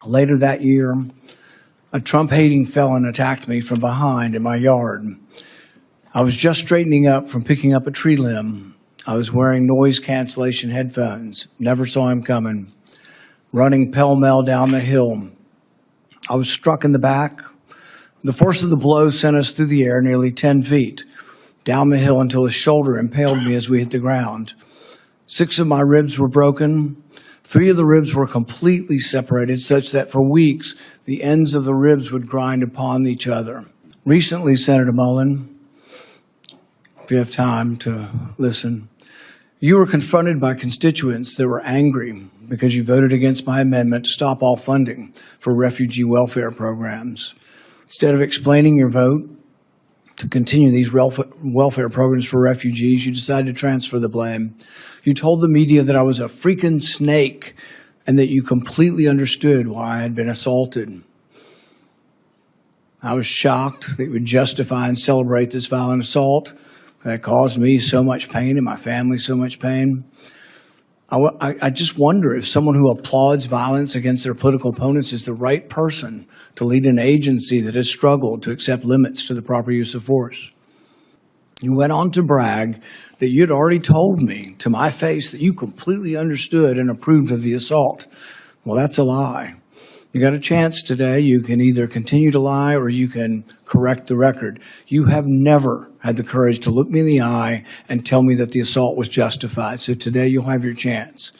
Later that year, a Trump-hating felon attacked me from behind in my yard. I was just straightening up from picking up a tree limb. I was wearing noise cancellation headphones, never saw him coming, running pell-mell down the hill. I was struck in the back. The force of the blow sent us through the air nearly 10 feet, down the hill until his shoulder impaled me as we hit the ground. 6 of my ribs were broken. 3 of the ribs were completely separated, such that for weeks, the ends of the ribs would grind upon each other. Recently, Senator Mullin, if you have time to listen, you were confronted by constituents that were angry because you voted against my amendment to stop all funding for refugee welfare programs. Instead of explaining your vote to continue these welfare programs for refugees, you decided to transfer the blame. You told the media that I was a freaking snake and that you completely understood why I had been assaulted. I was shocked that you would justify and celebrate this violent assault that caused me so much pain and my family so much pain. I just wonder if someone who applauds violence against their political opponents is the right person to lead an agency that has struggled to accept limits to the proper use of force. You went on to brag that you'd already told me to my face that you completely understood and approved of the assault. Well, that's a lie. You got a chance today. You can either continue to lie or you can correct the record. You have never had the courage to look me in the eye and tell me that the assault was justified. So today you'll have your chance.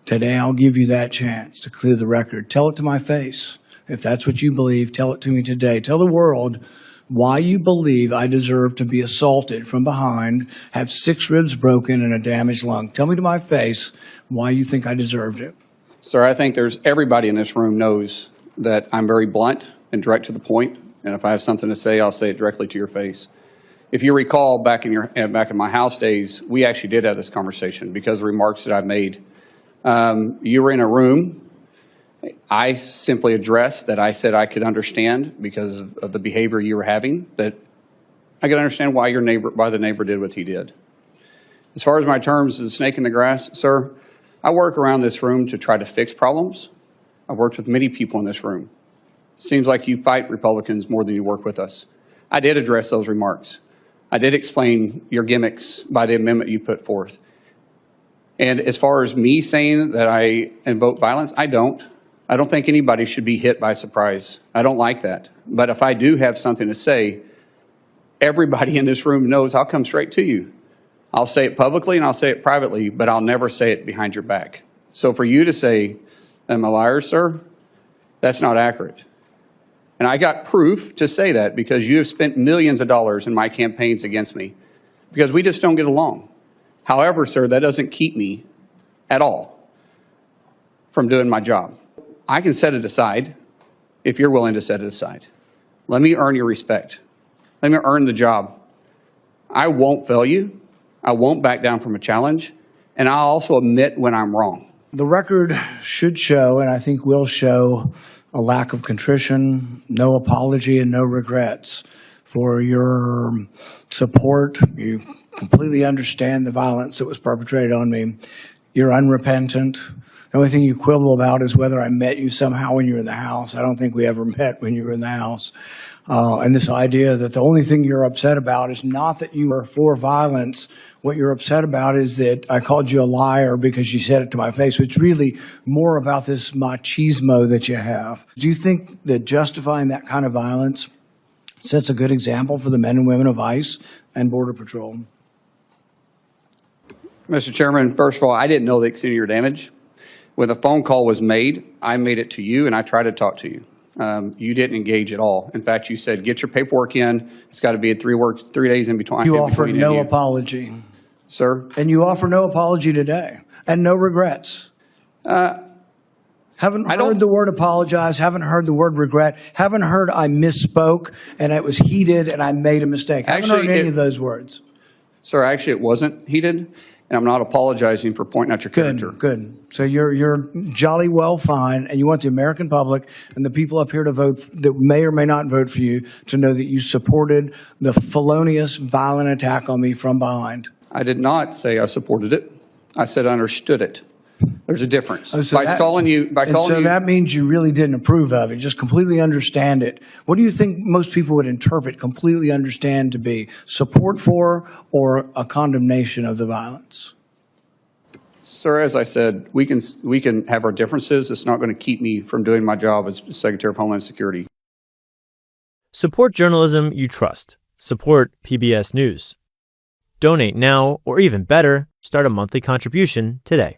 Today I'll give you that chance to clear the record. Tell it to my face. If that's what you believe, tell it to me today. Tell the world why you believe I deserve to be assaulted from behind, have 6 ribs broken and a damaged lung. Tell me to my face why you think I deserved it. Sir, I think everybody in this room knows that I'm very blunt and direct to the point, and if I have something to say, I'll say it directly to your face. If you recall, back in my House days, we actually did have this conversation because of remarks that I've made. You were in a room. I simply addressed that I said I could understand because of the behavior you were having, that I could understand why the neighbor did what he did. As far as my terms of the snake in the grass, sir, I work around this room to try to fix problems. I've worked with many people in this room. Seems like you fight Republicans more than you work with us. I did address those remarks. I did explain your gimmicks by the amendment you put forth. And as far as me saying that I invoke violence, I don't. I don't think anybody should be hit by surprise. I don't like that. But if I do have something to say, everybody in this room knows I'll come straight to you. I'll say it publicly and I'll say it privately, but I'll never say it behind your back. So for you to say I'm a liar, sir, that's not accurate. And I got proof to say that because you have spent millions of dollars in my campaigns against me because we just don't get along. However, sir, that doesn't keep me at all from doing my job. I can set it aside if you're willing to set it aside. Let me earn your respect. Let me earn the job. I won't fail you. I won't back down from a challenge. And I'll also admit when I'm wrong. The record should show, and I think will show, a lack of contrition, no apology, and no regrets for your support. You completely understand the violence that was perpetrated on me. You're unrepentant. The only thing you quibble about is whether I met you somehow when you were in the House. I don't think we ever met when you were in the House. And this idea that the only thing you're upset about is not that you are for violence. What you're upset about is that I called you a liar because you said it to my face. So it's really more about this machismo that you have. Do you think that justifying that kind of violence sets a good example for the men and women of ICE and Border Patrol? Mr. Chairman, first of all, I didn't know the extent of your damage. When the phone call was made, I made it to you and I tried to talk to you. You didn't engage at all. In fact, you said, get your paperwork in. It's got to be 3 days in between. You offered no apology. Sir? And you offer no apology today and no regrets. Haven't heard the word apologize, haven't heard the word regret, haven't heard I misspoke and it was heated and I made a mistake. Haven't heard any of those words. Sir, actually it wasn't heated. And I'm not apologizing for pointing out your character. Good. So you're jolly well fine, and you want the American public and the people up here to vote, that may or may not vote for you, to know that you supported the felonious, violent attack on me from behind. I did not say I supported it. I said I understood it. There's a difference. Oh, so that means you really didn't approve of it, just completely understand it. What do you think most people would interpret completely understand to be? Support for or a condemnation of the violence? Sir, as I said, we can have our differences. It's not going to keep me from doing my job as Secretary of Homeland Security. Support journalism you trust. Support PBS News. Donate now, or even better, start a monthly contribution today.